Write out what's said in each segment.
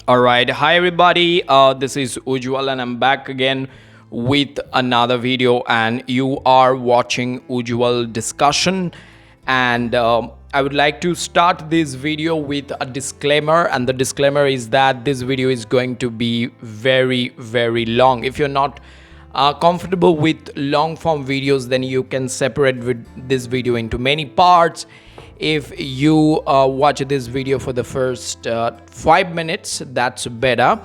All right, hi everybody. This is Ujwal, and I'm back again with another video. And you are watching Ujwal discussion. And I would like to start this video with a disclaimer. And the disclaimer is that this video is going to be very, very long. If you're not comfortable with long form videos, then you can separate this video into many parts. If you watch this video for the first 5 minutes, that's better,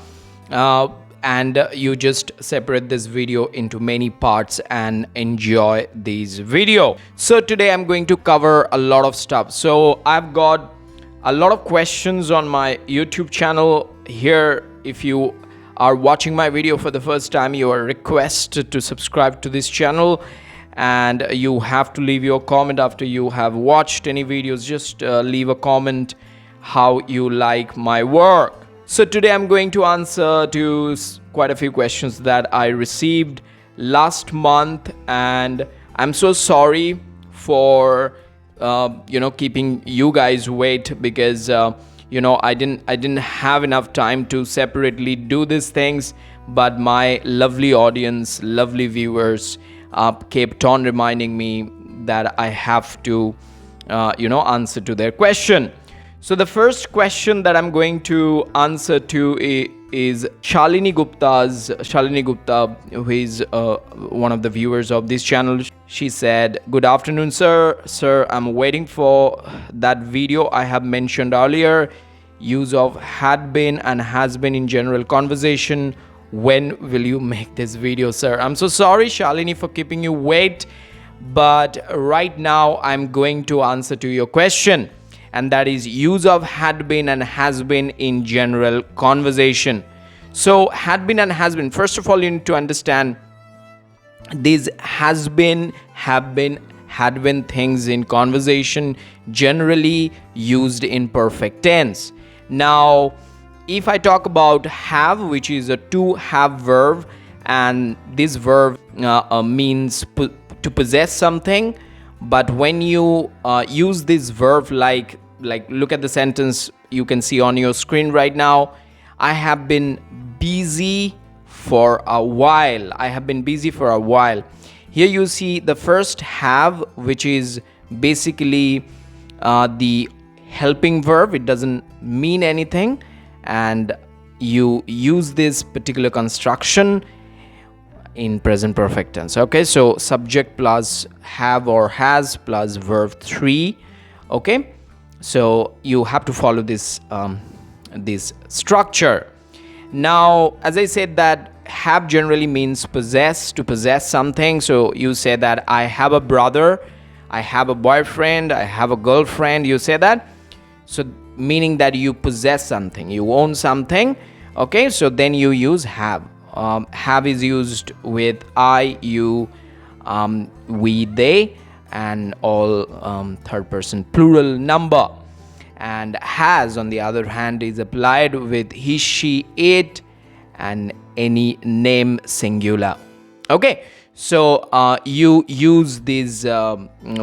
and you just separate this video into many parts and enjoy this video. So today I'm going to cover a lot of stuff. So I've got a lot of questions on my YouTube channel here. If you are watching my video for the first time, you are requested to subscribe to this channel, and you have to leave your comment after you have watched any videos. Just leave a comment how you like my work. So today I'm going to answer to quite a few questions that I received last month, and I'm so sorry for keeping you guys wait, because I didn't have enough time to separately do these things, but my lovely audience, lovely viewers kept on reminding me that I have to answer to their question. So the first question that I'm going to answer to is Shalini Gupta, who is one of the viewers of this channel. She said, "Good afternoon, sir, I'm waiting for that video I have mentioned earlier, use of had been and has been in general conversation. When will you make this video, sir?" I'm so sorry, Shalini, for keeping you wait, but right now I'm going to answer to your question, and that is use of had been and has been in general conversation. So had been and has been, first of all, you need to understand these has been, have been, had been things in conversation generally used in perfect tense. Now if I talk about have, which is a to have verb, and this verb means to possess something, but when you use this verb like look at the sentence you can see on your screen right now. I have been busy for a while. I have been busy for a while. Here you see the first have, which is basically the helping verb. It doesn't mean anything, and you use this particular construction in present perfect tense. Okay, so subject plus have or has plus verb 3. Okay, so you have to follow this this structure. Now, as I said, that have generally means possess, to possess something. So you say that I have a brother, I have a boyfriend, I have a girlfriend. You say that, so meaning that you possess something, you own something. Okay, so then you use have. Have is used with I, you, we, they, and all third person plural number. And has, on the other hand, is applied with he, she, it, and any name singular. Okay, so you use this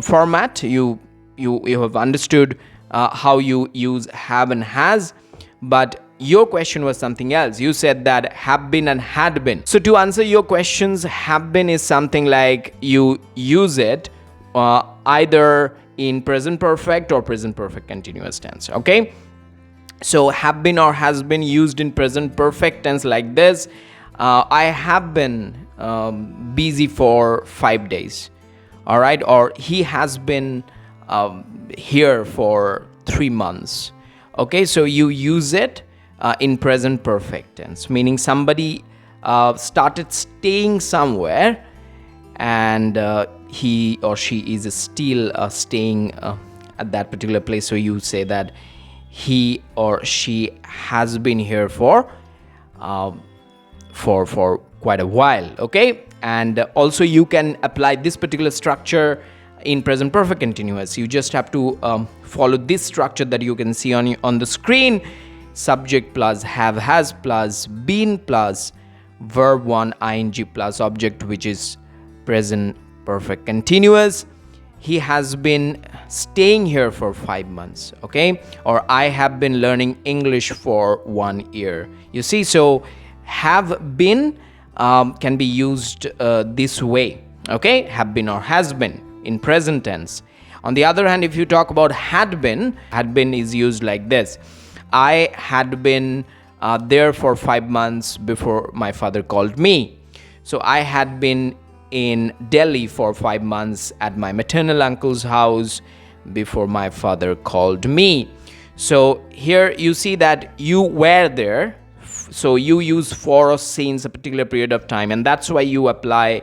format. You have understood how you use have and has, but your question was something else. You said that have been and had been. So to answer your questions, have been is something like you use it either in present perfect or present perfect continuous tense. Okay, so have been or has been used in present perfect tense like this. I have been busy for 5 days. All right, or he has been here for 3 months. Okay, so you use it in present perfect tense, meaning somebody started staying somewhere, and he or she is still staying at that particular place. So you say that he or she has been here for quite a while. Okay, and also you can apply this particular structure in present perfect continuous. You just have to follow this structure that you can see on the screen. Subject plus have, has plus been plus verb 1 ing plus object, which is present perfect continuous. he has been staying here for 5 months, okay? Or I have been learning English for 1 year. You see, so have been can be used this way, okay? Have been or has been in present tense. On the other hand, if you talk about had been is used like this. I had been there for 5 months before my father called me. So I had been in Delhi for 5 months at my maternal uncle's house before my father called me. So here you see that you were there. So you use for or since a particular period of time, and that's why you apply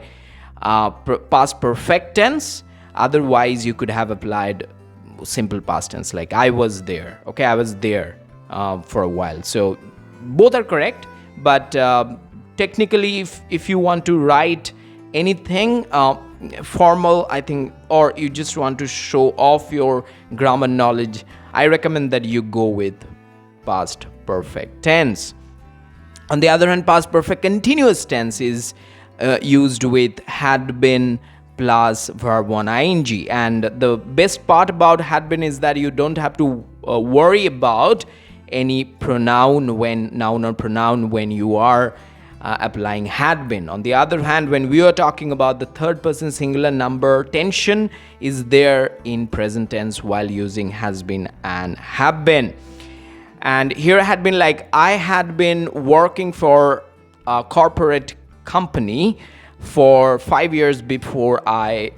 past perfect tense. Otherwise, you could have applied simple past tense like I was there. Okay, I was there for a while. So both are correct, but technically, if you want to write anything formal, I think, or you just want to show off your grammar knowledge, I recommend that you go with past perfect tense. On the other hand, past perfect continuous tense is used with had been plus verb 1 ing, and the best part about had been is that you don't have to worry about any pronoun when noun or pronoun when you are applying had been. On the other hand, when we are talking about the third person singular number, tension is there in present tense while using has been and have been. And here had been like I had been working for a corporate company for 5 years before I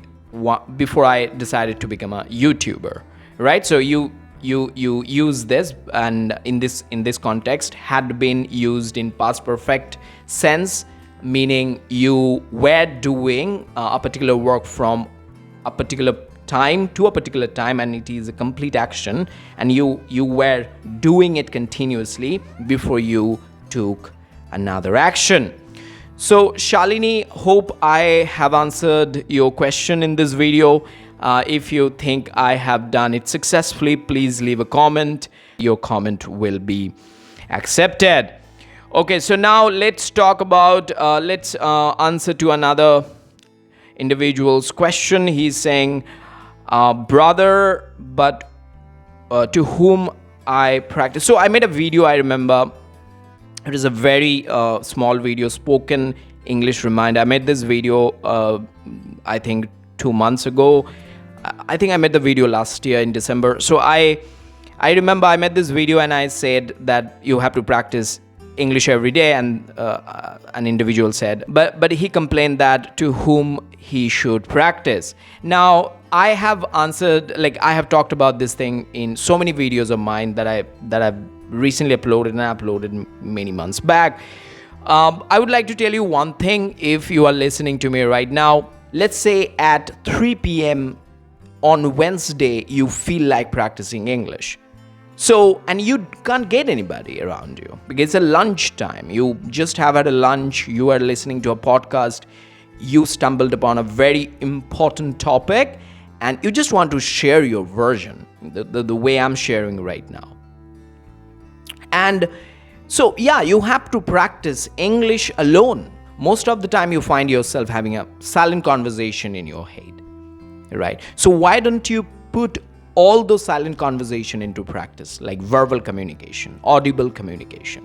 decided to become a YouTuber, right? So you use this, and in this context, had been used in past perfect sense, meaning you were doing a particular work from a particular time to a particular time, and it is a complete action, and you were doing it continuously before you took another action. So Shalini, hope I have answered your question in this video. If you think I have done it successfully, please leave a comment. Your comment will be accepted. Okay, so now let's talk about, let's answer to another individual's question. He's saying, brother, but to whom I practice. So I made a video, I remember. It is a very small video, spoken English reminder. I made this video, I think 2 months ago. I think I made the video last year in December. So I remember I made this video and I said that you have to practice English every day, and an individual said, but he complained that to whom he should practice. Now I have answered, like I have talked about this thing in so many videos of mine that I've recently uploaded, and I uploaded many months back. I would like to tell you one thing. If you are listening to me right now, let's say at 3 p.m. on Wednesday, you feel like practicing English. So, and you can't get anybody around you because it's a lunch time. You just have had a lunch, you are listening to a podcast, you stumbled upon a very important topic, and you just want to share your version, the way I'm sharing right now. And so, yeah, you have to practice English alone. Most of the time you find yourself having a silent conversation in your head, right? So why don't you put all those silent conversation into practice, like verbal communication, audible communication?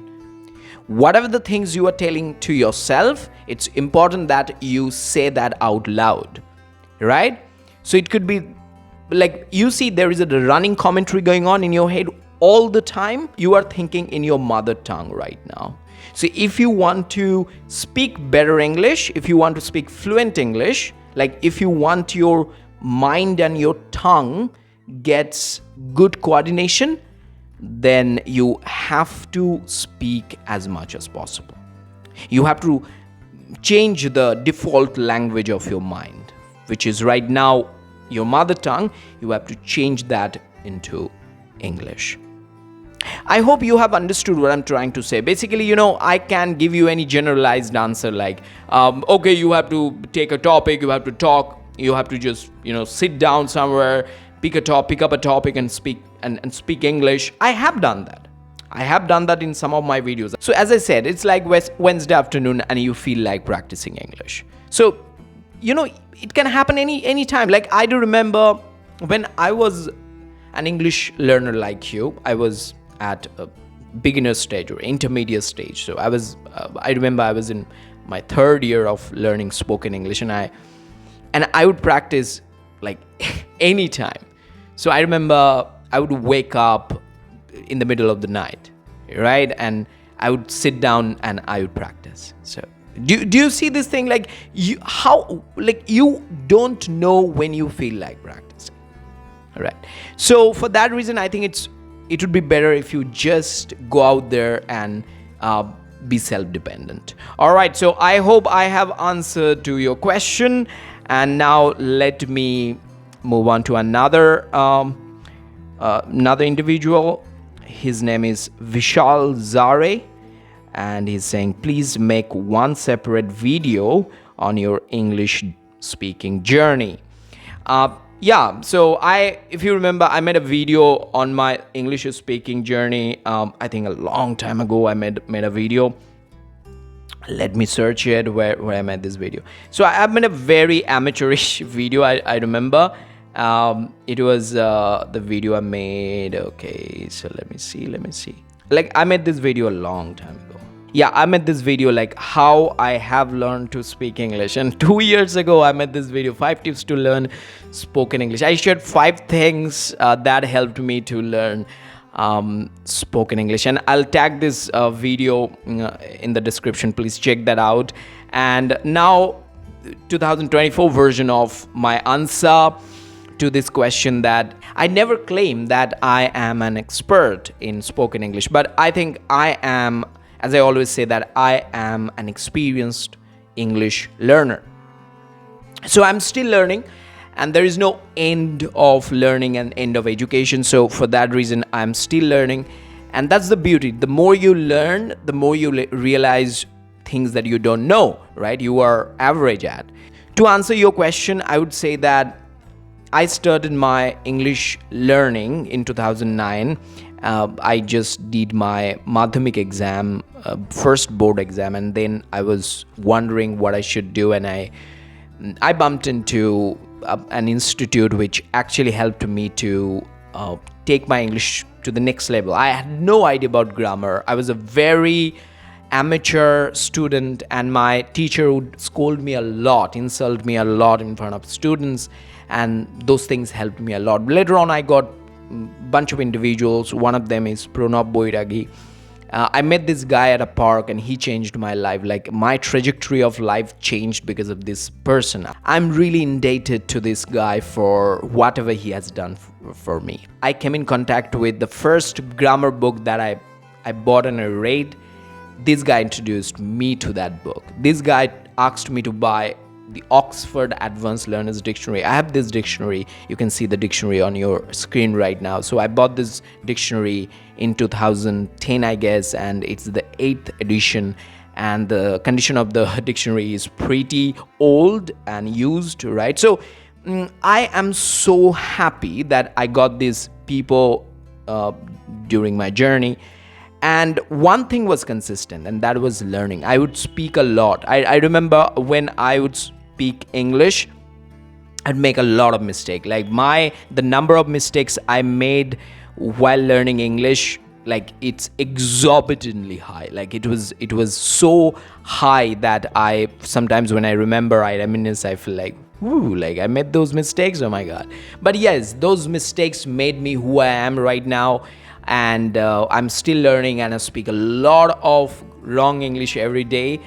Whatever the things you are telling to yourself, it's important that you say that out loud, right? So it could be like, you see there is a running commentary going on in your head all the time. You are thinking in your mother tongue right now. So if you want to speak better English, if you want to speak fluent English, like if you want your mind and your tongue gets good coordination, then you have to speak as much as possible. You have to change the default language of your mind, which is right now your mother tongue. You have to change that into English. I hope you have understood what I'm trying to say. Basically, I can't give you any generalized answer like, okay, you have to take a topic, you have to talk, you have to just, sit down somewhere, pick up a topic and speak English. I have done that in some of my videos. So as I said, it's like Wednesday afternoon and you feel like practicing English. So it can happen any time. Like, I do remember when I was an English learner like you, I was at a beginner stage or intermediate stage. So I remember I was in my third year of learning spoken English, and I would practice like anytime. So I remember I would wake up in the middle of the night, right? And I would sit down and I would practice. So do you see this thing? Like, you don't know when you feel like practicing. All right. So for that reason, I think it would be better if you just go out there and be self-dependent. All right. So I hope I have answered to your question. And now let me move on to another individual. His name is Vishal Zare, and he's saying, please make one separate video on your English speaking journey. So if you remember, I made a video on my English speaking journey. I think a long time ago I made a video. Let me search it where I made this video. So I made a very amateurish video. I remember it was the video I made. Okay, so let me see. Like, I made this video a long time ago. Yeah, I made this video like how I have learned to speak English. And 2 years ago, I made this video, 5 tips to learn spoken English. I shared 5 things that helped me to learn spoken English. And I'll tag this video in the description. Please check that out. And now, 2024 version of my answer to this question, that I never claim that I am an expert in spoken English, but I think I am, as I always say, that I am an experienced English learner. So I'm still learning, and there is no end of learning and end of education. So for that reason, I'm still learning. And that's the beauty. The more you learn, the more you realize things that you don't know, right? You are average at. To answer your question, I would say that I started my English learning in 2009. I just did my Madhyamik exam, first board exam, and then I was wondering what I should do, and I bumped into an institute which actually helped me to take my English to the next level. I had no idea about grammar. I was a very amateur student, and my teacher would scold me a lot, insult me a lot in front of students, and those things helped me a lot. Later on, I got a bunch of individuals. One of them is Pranab Boiragi. I met this guy at a park, and he changed my life. Like, my trajectory of life changed because of this person. I'm really indebted to this guy for whatever he has done for me. I came in contact with the first grammar book that I bought and I read. This guy introduced me to that book. This guy asked me to buy the Oxford Advanced Learners Dictionary. I have this dictionary. You can see the dictionary on your screen right now. So I bought this dictionary in 2010, I guess, and it's the 8th edition. And the condition of the dictionary is pretty old and used, right? So I am so happy that I got these people during my journey. And one thing was consistent, and that was learning. I would speak a lot. I remember when I would speak English, I'd make a lot of mistakes. Like, the number of mistakes I made while learning English, like, it's exorbitantly high. Like, it was so high that I sometimes, when I remember, I reminisce, I feel like, ooh, like I made those mistakes. Oh my God. But yes, those mistakes made me who I am right now. And I'm still learning, and I speak a lot of wrong English every day,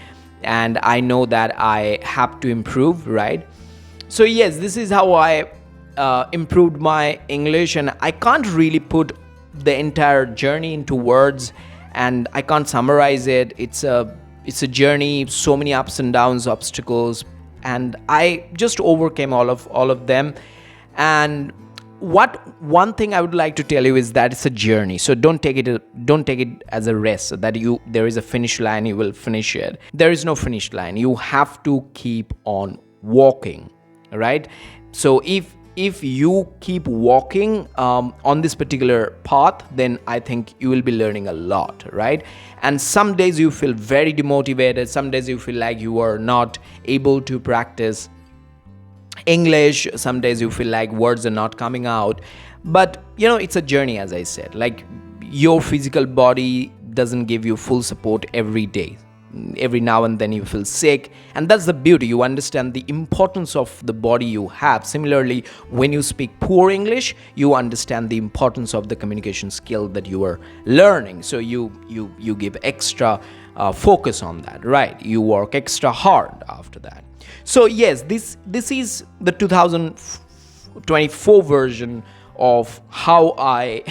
and I know that I have to improve, right? So yes, this is how I improved my English, and I can't really put the entire journey into words, and I can't summarize it. It's a journey, so many ups and downs, obstacles, and I just overcame all of them. And one thing I would like to tell you is that it's a journey. So don't take it as a race, so that there is a finish line, you will finish it. There is no finish line. You have to keep on walking, right? So if you keep walking on this particular path, then I think you will be learning a lot, right? And some days you feel very demotivated, some days you feel like you are not able to practice. English. Some days you feel like words are not coming out. But it's a journey, as I said. Like, your physical body doesn't give you full support every day. Every now and then you feel sick, and that's the beauty. You understand the importance of the body you have. Similarly, when you speak poor English, you understand the importance of the communication skill that you are learning. So you give extra focus on that, right? You work extra hard after that. So yes, this is the 2024 version of how I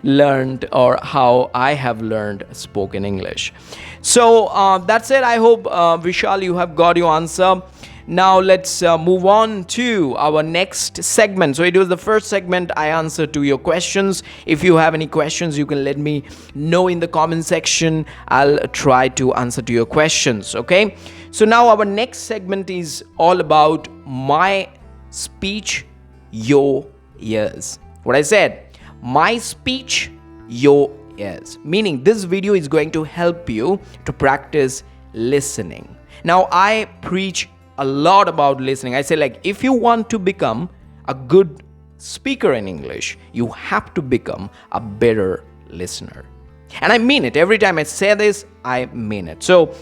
learned, or how I have learned spoken English. So that's it. I hope, Vishal, you have got your answer. Now let's move on to our next segment. So it was the first segment. I answered to your questions. If you have any questions, you can let me know in the comment section. I'll try to answer to your questions. Okay. So now our next segment is all about my speech, your ears. What I said, my speech, your ears. Meaning this video is going to help you to practice listening. Now, I preach a lot about listening. I say, like, if you want to become a good speaker in English, you have to become a better listener. And I mean it. Every time I say this, I mean it. So,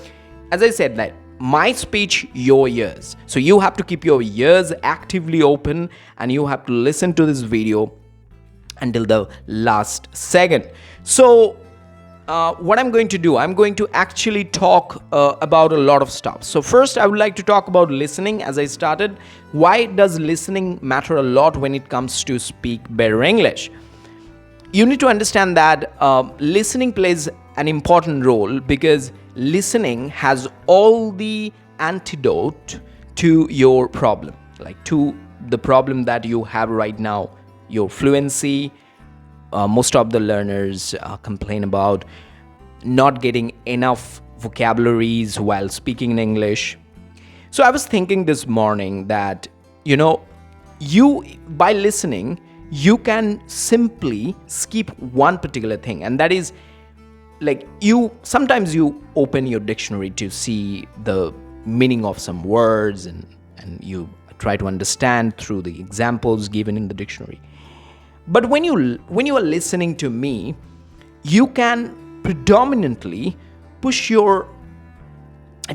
as I said, that my speech, your ears. So you have to keep your ears actively open, and you have to listen to this video until the last second. So what I'm going to do, I'm going to actually talk about a lot of stuff. So first, I would like to talk about listening. As I started, why does listening matter a lot when it comes to speak better English? You need to understand that listening plays an important role, because listening has all the antidote to your problem, like to the problem that you have right now, your fluency. Most of the learners complain about not getting enough vocabularies while speaking in English. So I was thinking this morning that, you, by listening, you can simply skip one particular thing, and that is, like, sometimes you open your dictionary to see the meaning of some words, and you try to understand through the examples given in the dictionary. But when you are listening to me, you can predominantly push your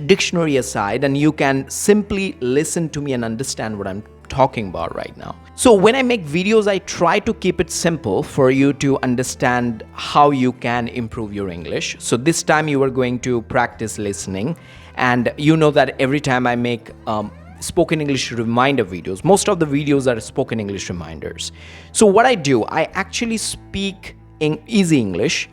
dictionary aside, and you can simply listen to me and understand what I'm talking about right now. So when I make videos, I try to keep it simple for you to understand how you can improve your English. So this time you are going to practice listening, and you know that every time I make spoken English reminder videos, most of the videos are spoken English reminders. So what I do, I actually speak in easy English,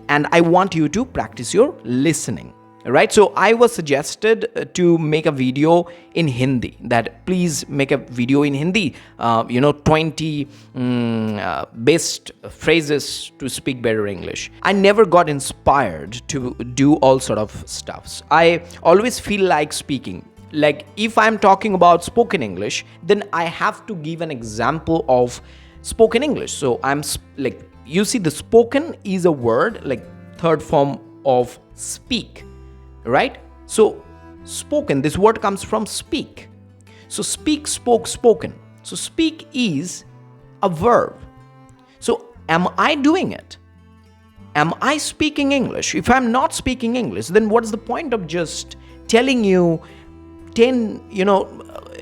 and I want you to practice your listening. Right? So I was suggested to make a video in Hindi, that please make a video in Hindi, 20 best phrases to speak better English. I never got inspired to do all sort of stuffs. I always feel like speaking. Like, if I'm talking about spoken English, then I have to give an example of spoken English. So I'm like, you see, the spoken is a word, like third form of speak. Right? So spoken, this word comes from speak. So speak, spoke, spoken. So speak is a verb. So am I doing it? Am I speaking English? If I'm not speaking English, then what is the point of just telling you 10,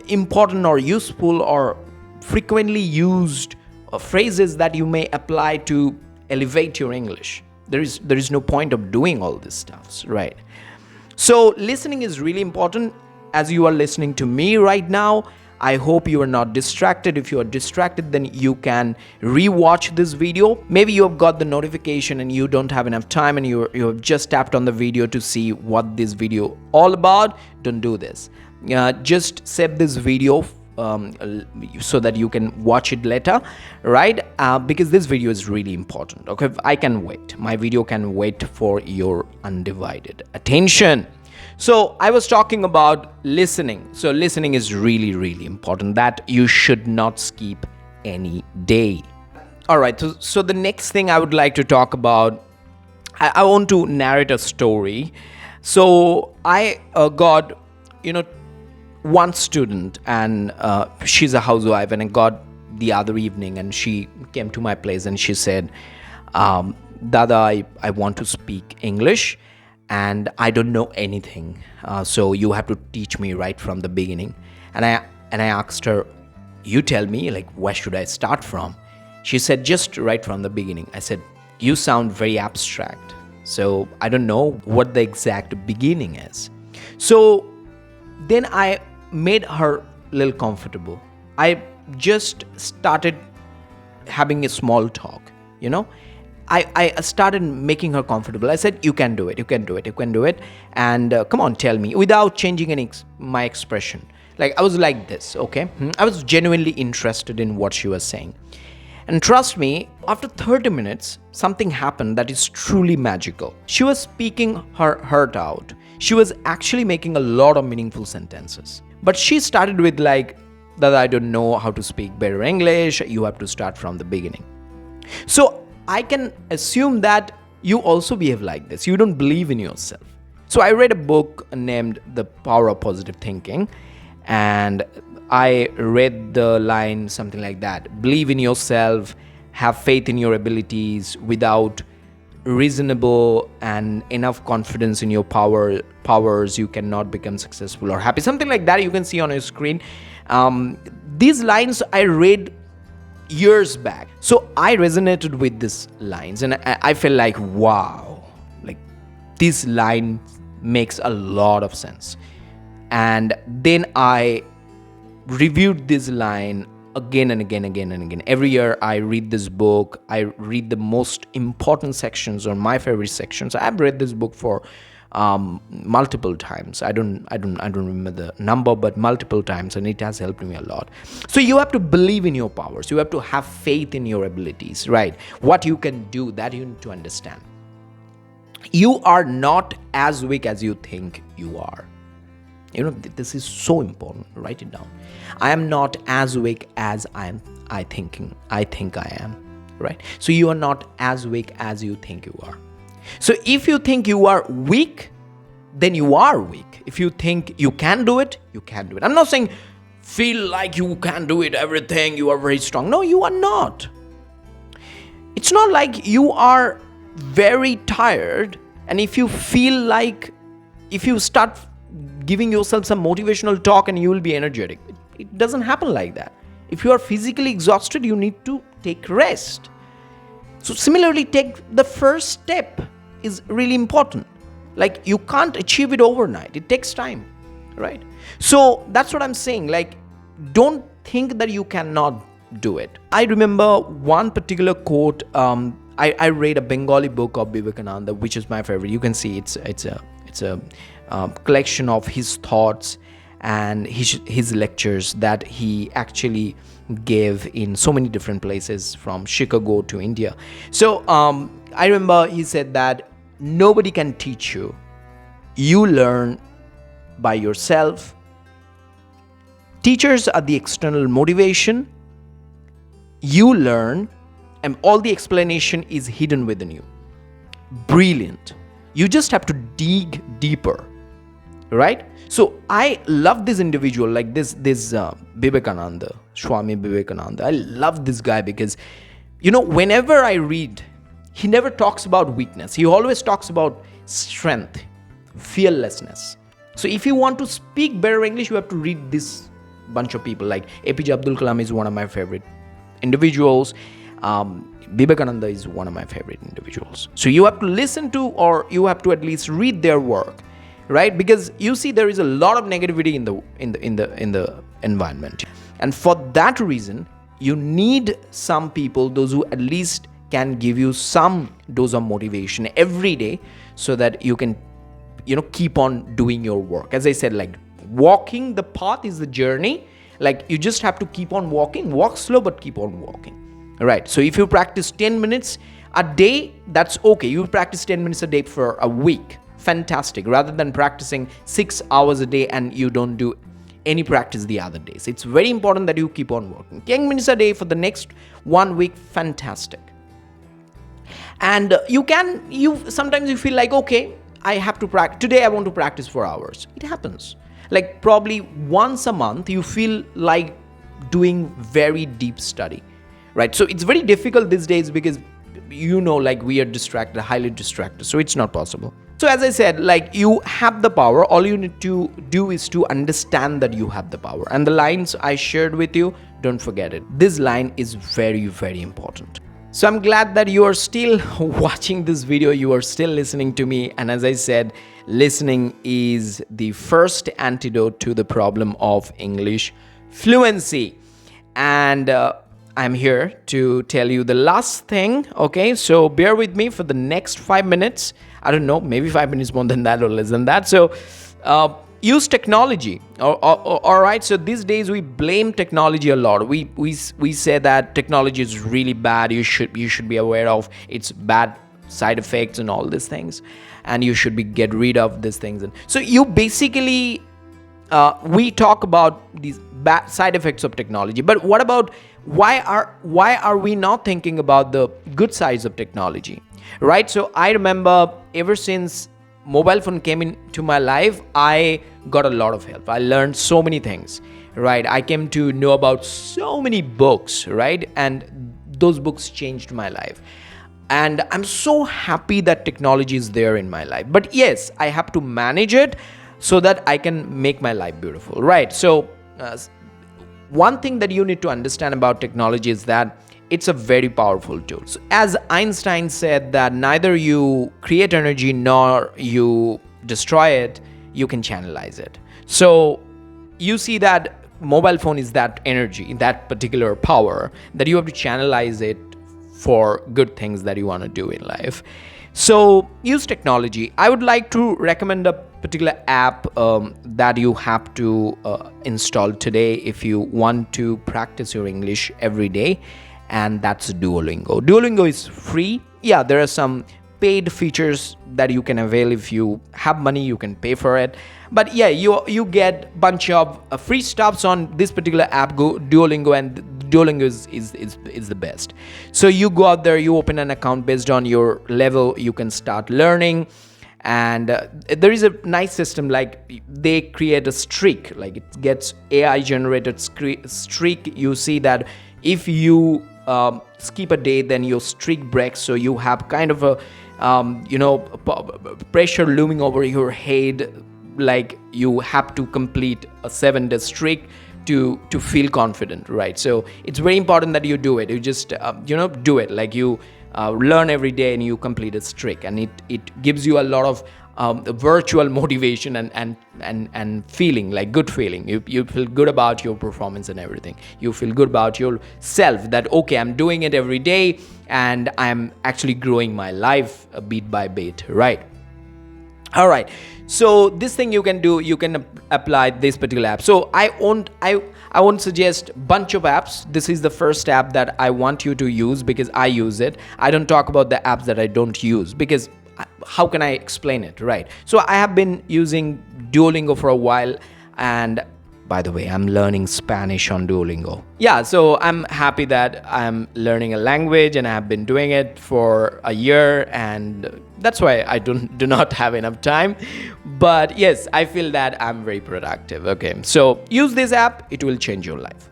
important or useful or frequently used phrases that you may apply to elevate your English? There is no point of doing all this stuff, right? So listening is really important. As you are listening to me right now, I hope you are not distracted. If you are distracted, then you can rewatch this video. Maybe you have got the notification and you don't have enough time, and you have just tapped on the video to see what this video all about. Don't do this. Just save this video so that you can watch it later, right? Because this video is really important. Okay, I can wait. My video can wait for your undivided attention. So I was talking about listening. So listening is really, really important, that you should not skip any day. All right, so the next thing I would like to talk about, I want to narrate a story. So I got, one student, and she's a housewife, and I got the other evening, and she came to my place and she said, Dada, I want to speak English and I don't know anything, so you have to teach me right from the beginning. And I asked her, you tell me, like, where should I start from? She said, just right from the beginning. I said, you sound very abstract, so I don't know what the exact beginning is. So then I made her a little comfortable. I just started having a small talk, you know. I started making her comfortable. I said, you can do it, you can do it, you can do it. And come on, tell me, without changing my expression. Like, I was like this, okay? I was genuinely interested in what she was saying. And trust me, after 30 minutes, something happened that is truly magical. She was speaking her heart out. She was actually making a lot of meaningful sentences. But she started with like, that I don't know how to speak better English, you have to start from the beginning. So I can assume that you also behave like this. You don't believe in yourself. So I read a book named The Power of Positive Thinking, and I read the line something like that: believe in yourself, have faith in your abilities. Without reasonable and enough confidence in your powers, you cannot become successful or happy. Something like that you can see on your screen. These lines I read years back, so I resonated with these lines, and I felt like, wow, like this line makes a lot of sense. And then I reviewed this line again and again. Every year I read this book. I read the most important sections or my favorite sections. I've read this book for multiple times. I don't remember the number, but multiple times, and it has helped me a lot. So you have to believe in your powers. You have to have faith in your abilities, right? What you can do, that you need to understand. You are not as weak as you think you are. You know, this is so important. Write it down. I am not as weak as I think I am, right? So you are not as weak as you think you are. So if you think you are weak, then you are weak. If you think you can do it, you can do it. I'm not saying feel like you can do it, everything, you are very strong. No, you are not. It's not like you are very tired, and if you feel like, if you start giving yourself some motivational talk and you will be energetic. It doesn't happen like that. If you are physically exhausted, you need to take rest. So similarly, take the first step is really important. Like, you can't achieve it overnight. It takes time, right? So that's what I'm saying. Like, don't think that you cannot do it. I remember one particular quote. I read a Bengali book of Vivekananda, which is my favorite. You can see it's a collection of his thoughts and his lectures that he actually gave in so many different places, from Chicago to India. So I remember he said that nobody can teach you. You learn by yourself. Teachers are the external motivation. You learn, and all the explanation is hidden within you. Brilliant. You just have to dig deeper, right? So I love this individual, like this Vivekananda, Swami Vivekananda. I love this guy because, you know, whenever I read, he never talks about weakness. He always talks about strength, fearlessness. So if you want to speak better English, you have to read this bunch of people. Like APJ Abdul Kalam is one of my favorite individuals. Vivekananda is one of my favorite individuals. So you have to listen to, or you have to at least read their work, right? Because you see, there is a lot of negativity in the environment, and for that reason, you need some people, those who at least can give you some dose of motivation every day, so that you can, you know, keep on doing your work. As I said, like, walking the path is the journey. Like, you just have to keep on walking. Walk slow, but keep on walking. Right. So if you practice 10 minutes a day, that's okay. You practice 10 minutes a day for a week. Fantastic. Rather than practicing 6 hours a day and you don't do any practice the other days. It's very important that you keep on working. 10 minutes a day for the next 1 week. Fantastic. And sometimes you feel like, okay, I have to practice. Today I want to practice for hours. It happens. like probably once a month you feel like doing very deep study, right? So it's very difficult these days because like we are distracted, highly distracted, so it's not possible. So as I said, like you have the power. All you need to do is to understand that you have the power. And the lines I shared with you, don't forget it. This line is very, very important. So I'm glad that you are still watching this video, you are still listening to me. And as I said, listening is the first antidote to the problem of English fluency. And I'm here to tell you the last thing, okay? So bear with me for the next 5 minutes. I don't know, maybe 5 minutes more than that or less than that. So use technology. All right. So these days we blame technology a lot. We say that technology is really bad. You should be aware of its bad side effects and all these things, and you should get rid of these things. And so you basically we talk about these bad side effects of technology, but what about why are we not thinking about the good sides of technology, right? So I remember ever since mobile phone came into my life, I got a lot of help. I learned so many things, right? I came to know about so many books, right? And those books changed my life. And I'm so happy that technology is there in my life. But yes, I have to manage it so that I can make my life beautiful, right? So one thing that you need to understand about technology is that it's a very powerful tool. So as Einstein said that neither you create energy nor you destroy it, you can channelize it. So you see that mobile phone is that energy, that particular power that you have to channelize it for good things that you want to do in life. So use technology. I would like to recommend a particular app that you have to install today if you want to practice your English every day, and that's Duolingo. Duolingo is free. Yeah, there are some paid features that you can avail. If you have money, you can pay for it. But yeah, you get bunch of free stuffs on this particular app, Duolingo, and Duolingo is the best. So you go out there, you open an account based on your level, you can start learning. And there is a nice system, like they create a streak, like it gets AI generated streak. You see that if you skip a day, then your streak breaks. So you have kind of a pressure looming over your head, like you have to complete a 7-day streak to feel confident, right? So it's very important that you do it. You just do it, like you learn every day and you complete a streak, and it gives you a lot of virtual motivation and feeling, like good feeling. You feel good about your performance and everything. You feel good about yourself that okay, I'm doing it every day and I'm actually growing my life beat by beat, right? All right. So this thing you can do, you can apply this particular app. So I won't suggest bunch of apps. This is the first app that I want you to use because I use it. I don't talk about the apps that I don't use because how can I explain it, right? So I have been using Duolingo for a while, and by the way, I'm learning Spanish on Duolingo. Yeah, so I'm happy that I'm learning a language and I have been doing it for a year, and that's why I do not have enough time. But yes, I feel that I'm very productive. Okay, so use this app, it will change your life.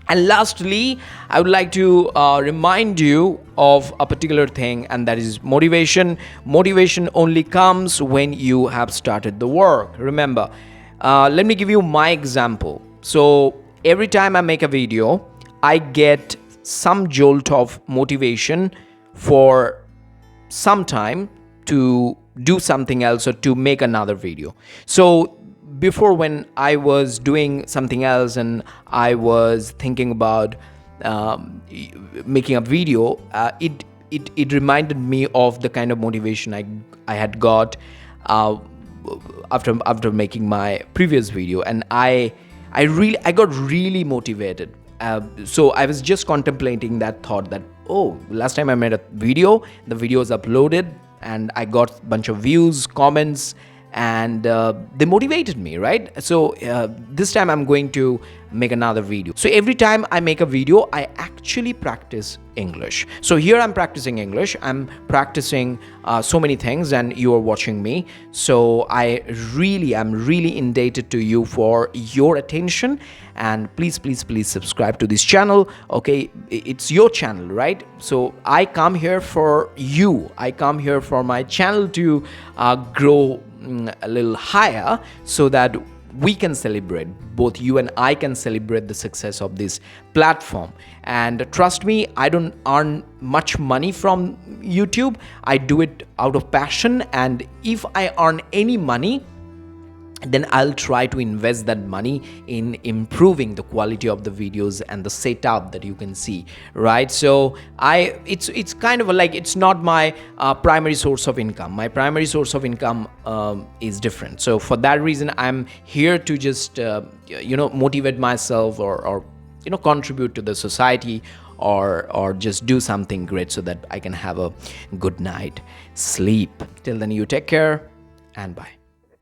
And lastly, I would like to remind you of a particular thing, and that is motivation. Motivation only comes when you have started the work. Remember, let me give you my example. So every time I make a video, I get some jolt of motivation for some time to do something else or to make another video. So before, when I was doing something else and I was thinking about making a video, it reminded me of the kind of motivation I had got after making my previous video, and I got really motivated. So I was just contemplating that thought that, oh, last time I made a video, the video was uploaded and I got a bunch of views, comments, and they motivated me, right? So this time I'm going to make another video. So every time I make a video, I actually practice English. So here I'm practicing English, I'm practicing so many things, and you are watching me. So I'm really indebted to you for your attention, and please subscribe to this channel. Okay, it's your channel, right? So I come here for you, I come here for my channel to grow a little higher, so that we can celebrate, both you and I can celebrate the success of this platform. And trust me, I don't earn much money from YouTube. I do it out of passion, and if I earn any money, then I'll try to invest that money in improving the quality of the videos and the setup that you can see, right? So it's kind of like, it's not my primary source of income. My primary source of income is different. So for that reason, I'm here to just motivate myself, or contribute to the society, or just do something great, so that I can have a good night sleep. Till then, you take care, and bye.